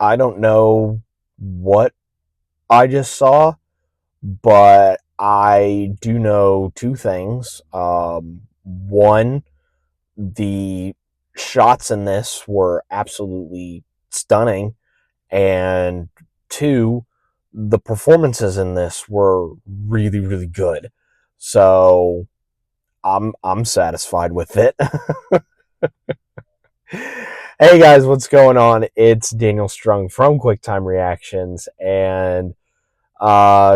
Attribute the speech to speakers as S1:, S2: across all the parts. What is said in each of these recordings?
S1: I don't know what I just saw, but I do know two things. One, the shots in this were absolutely stunning, and two, the performances in this were really, really good. So I'm satisfied with it. Hey guys, what's going on? It's Daniel Strung from QuickTime Reactions, and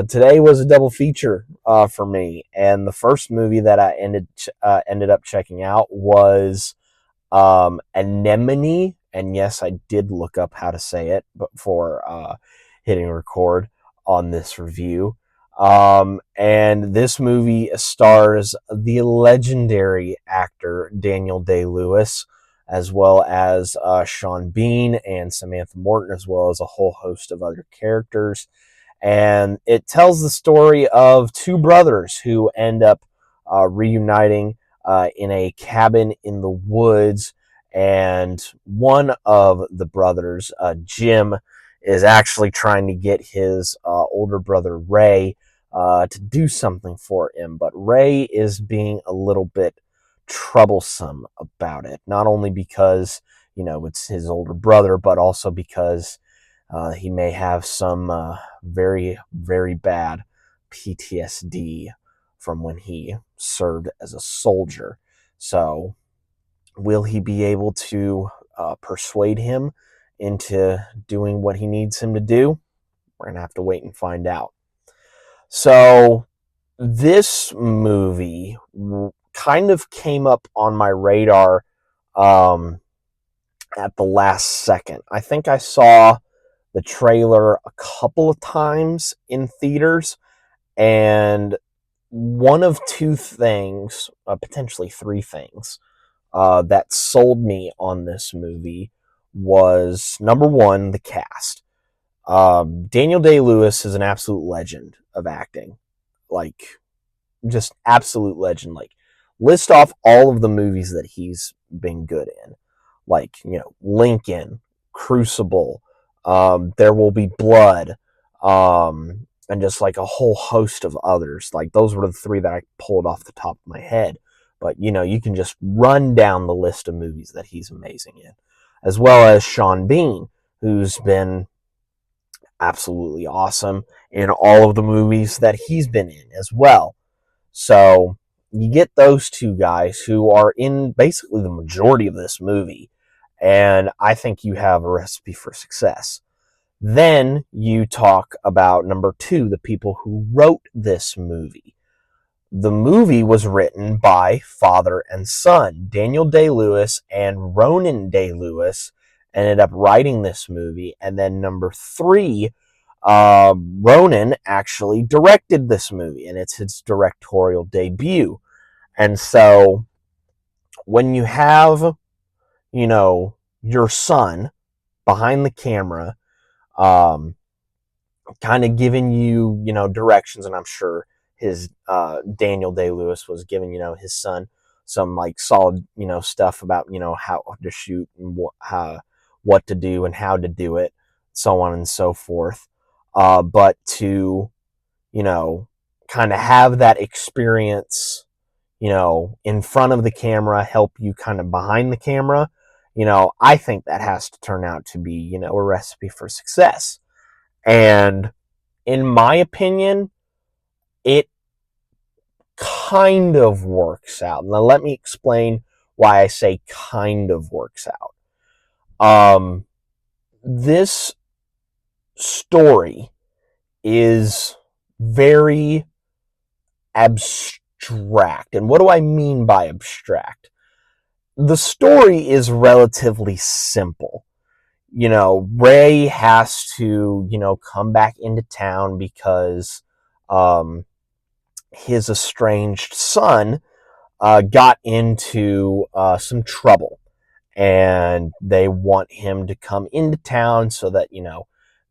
S1: today was a double feature for me. And the first movie that I ended up checking out was Anemone. And yes, I did look up how to say it before hitting record on this review. And this movie stars the legendary actor Daniel Day-Lewis, as well as Sean Bean and Samantha Morton, as well as a whole host of other characters. And it tells the story of two brothers who end up reuniting in a cabin in the woods. And one of the brothers, Jim, is actually trying to get his older brother, Ray, to do something for him. But Ray is being a little bit troublesome about it. Not only because, it's his older brother, but also because he may have some very, very bad PTSD from when he served as a soldier. So, will he be able to persuade him into doing what he needs him to do? We're going to have to wait and find out. So, this movie kind of came up on my radar at the last second. I think I saw the trailer a couple of times in theaters, and one of two things, potentially three things, that sold me on this movie was, number one, the cast. Daniel Day-Lewis is an absolute legend of acting. Like, just absolute legend. Like, list off all of the movies that he's been good in. Like, Lincoln, Crucible, There Will Be Blood, and just like a whole host of others. Like, those were the three that I pulled off the top of my head. But, you can just run down the list of movies that he's amazing in. As well as Sean Bean, who's been absolutely awesome in all of the movies that he's been in as well. So, you get those two guys who are in basically the majority of this movie, and I think you have a recipe for success. Then you talk about number two, the people who wrote this movie. The movie was written by father and son. Daniel Day-Lewis and Ronan Day-Lewis ended up writing this movie. And then number three, Ronan actually directed this movie, and it's his directorial debut. And so when you have, your son behind the camera, kind of giving you, directions, and I'm sure his Daniel Day-Lewis was giving, his son some like solid, stuff about, how to shoot and what to do and how to do it, so on and so forth. But to, kind of have that experience, in front of the camera, help you kind of behind the camera, I think that has to turn out to be, a recipe for success. And in my opinion, it kind of works out. Now, let me explain why I say kind of works out. This story is very abstract. And what do I mean by abstract? The story is relatively simple. Ray has to, come back into town because his estranged son got into some trouble. And they want him to come into town so that,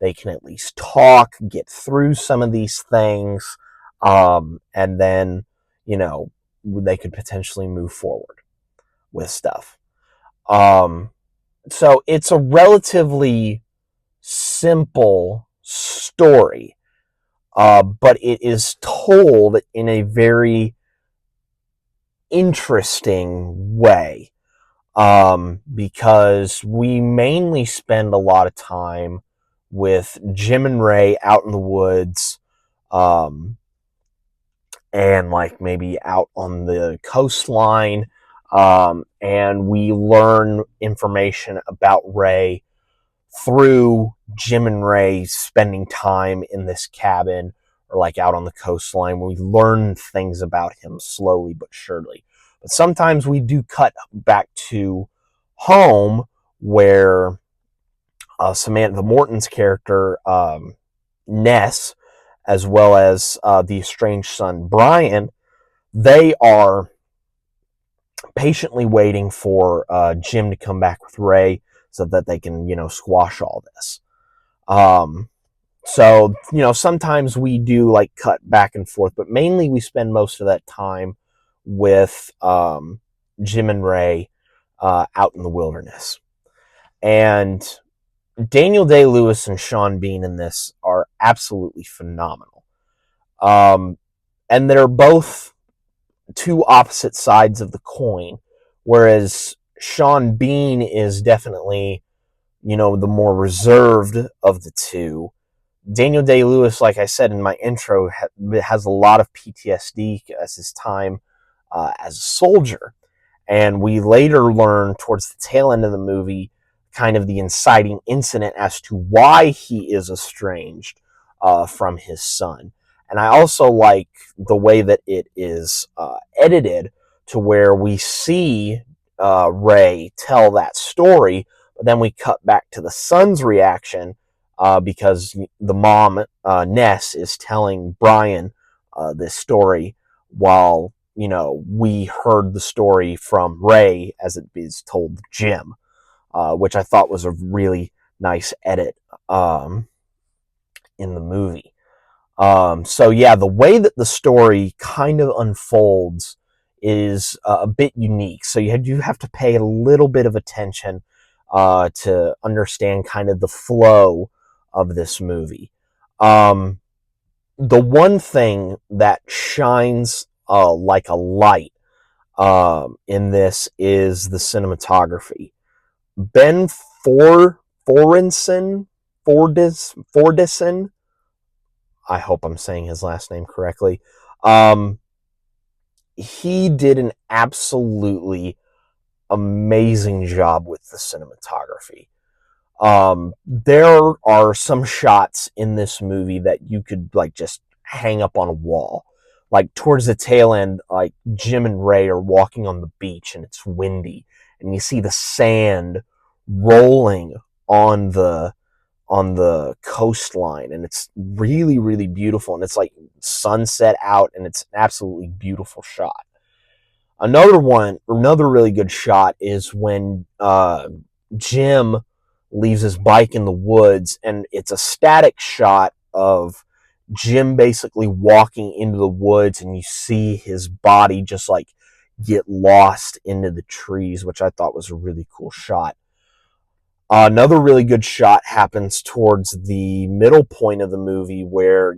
S1: they can at least talk, get through some of these things, and then, they could potentially move forward with stuff. So it's a relatively simple story, but it is told in a very interesting way, because we mainly spend a lot of time with Jim and Ray out in the woods, and like maybe out on the coastline, and we learn information about Ray through Jim and Ray spending time in this cabin or like out on the coastline. We learn things about him slowly but surely. But sometimes we do cut back to home where Samantha Morton's character, Ness, as well as the estranged son, Brian, they are patiently waiting for Jim to come back with Ray so that they can, squash all this. So, sometimes we do like cut back and forth, but mainly we spend most of that time with Jim and Ray out in the wilderness. And Daniel Day-Lewis and Sean Bean in this are absolutely phenomenal. And they're both two opposite sides of the coin, whereas Sean Bean is definitely, the more reserved of the two. Daniel Day-Lewis, like I said in my intro, has a lot of PTSD as his time as a soldier. And we later learn towards the tail end of the movie kind of the inciting incident as to why he is estranged from his son. And I also like the way that it is edited to where we see Ray tell that story, but then we cut back to the son's reaction because the mom, Ness, is telling Brian this story while, we heard the story from Ray as it is told Jim, which I thought was a really nice edit in the movie. So yeah, the way that the story kind of unfolds is a bit unique. So you do have to pay a little bit of attention to understand kind of the flow of this movie. The one thing that shines like a light in this is the cinematography. Ben Forendsen, I hope I'm saying his last name correctly. He did an absolutely amazing job with the cinematography. There are some shots in this movie that you could like just hang up on a wall. Like towards the tail end, like Jim and Ray are walking on the beach and it's windy, and you see the sand rolling on the coastline, and it's really, really beautiful, and it's like sunset out, and it's an absolutely beautiful shot. Another really good shot is when Jim leaves his bike in the woods, and it's a static shot of Jim basically walking into the woods, and you see his body just like get lost into the trees, which I thought was a really cool shot. Another really good shot happens towards the middle point of the movie where,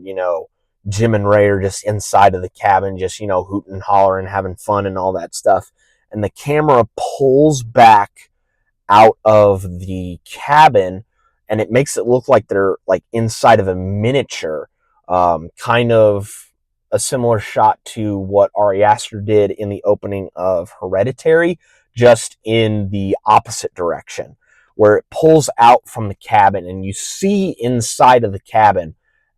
S1: Jim and Ray are just inside of the cabin, just, hooting and hollering, having fun and all that stuff. And the camera pulls back out of the cabin, and it makes it look like they're like inside of a miniature, kind of a similar shot to what Ari Aster did in the opening of Hereditary, just in the opposite direction, where it pulls out from the cabin and you see inside of the cabin.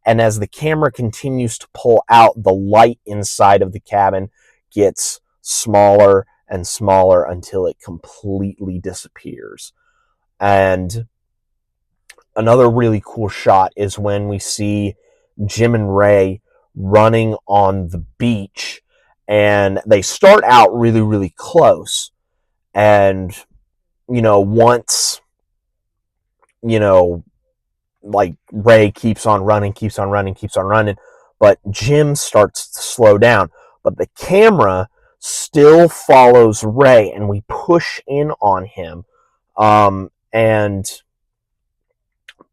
S1: And as the camera continues to pull out, the light inside of the cabin gets smaller and smaller until it completely disappears. And another really cool shot is when we see Jim and Ray running on the beach, and they start out really, really close. And, once, like Ray keeps on running, but Jim starts to slow down. But the camera still follows Ray, and we push in on him, and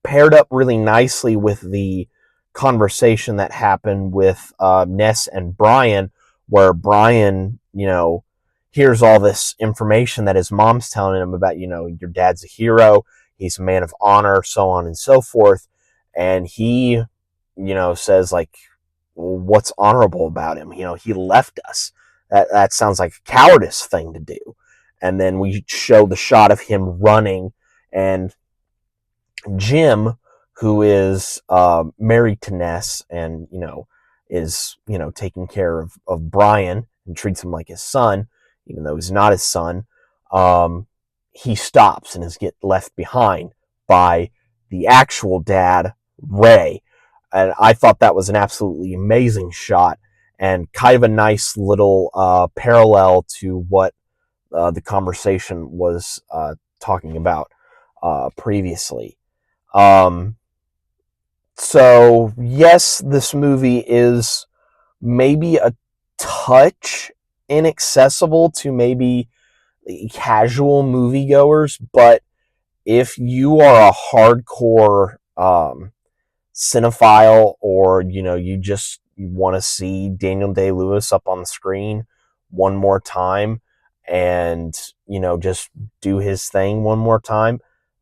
S1: paired up really nicely with the conversation that happened with Ness and Brian, where Brian, hears all this information that his mom's telling him about, your dad's a hero, he's a man of honor, so on and so forth. And he, says, like, well, what's honorable about him? He left us. That sounds like a cowardice thing to do. And then we show the shot of him running, and Jim, who is married to Ness and, is, taking care of Brian and treats him like his son, even though he's not his son, he stops and is get left behind by the actual dad, Ray. And I thought that was an absolutely amazing shot and kind of a nice little parallel to what the conversation was talking about previously. So yes, this movie is maybe a touch inaccessible to maybe casual moviegoers, but if you are a hardcore cinephile, or you just want to see Daniel Day-Lewis up on the screen one more time and just do his thing one more time,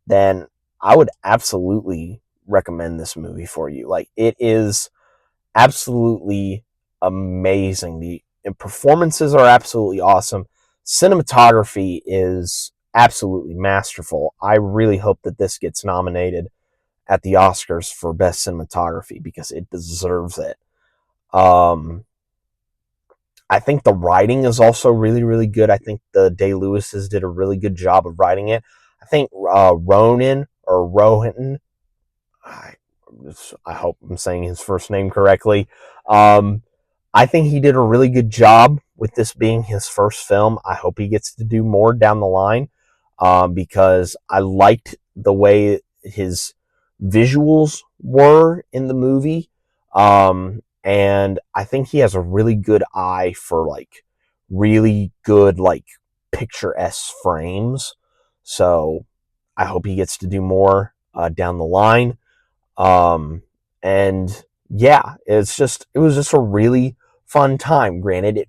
S1: then I would absolutely recommend this movie for you. Like, it is absolutely amazing. The performances are absolutely awesome. Cinematography is absolutely masterful. I really hope that this gets nominated at the Oscars for best cinematography because it deserves it. I think the writing is also really, really good. I think the Day-Lewises did a really good job of writing it. I think Ronan or Rohan, I hope I'm saying his first name correctly. I think he did a really good job with this being his first film. I hope he gets to do more down the line because I liked the way his visuals were in the movie. And I think he has a really good eye for like really good like picturesque frames. So I hope he gets to do more down the line. And yeah, it was just a really fun time. Granted,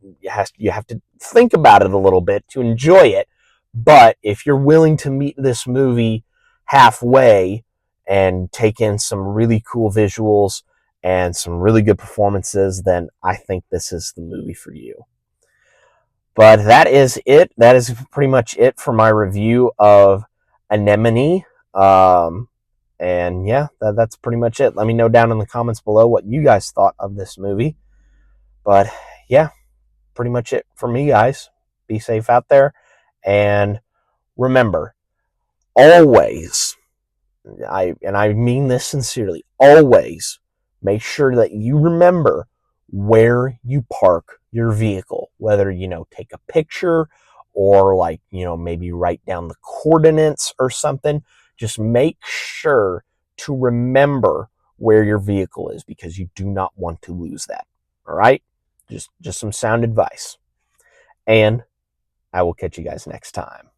S1: you have to think about it a little bit to enjoy it. But if you're willing to meet this movie halfway and take in some really cool visuals and some really good performances, then I think this is the movie for you. But that is it. That is pretty much it for my review of Anemone. And yeah, that's pretty much it. Let me know down in the comments below what you guys thought of this movie. But yeah, pretty much it for me, guys. Be safe out there. And remember, always, I mean this sincerely, always make sure that you remember where you park your vehicle. Whether, take a picture or like, maybe write down the coordinates or something. Just make sure to remember where your vehicle is because you do not want to lose that. All right? Just some sound advice. And I will catch you guys next time.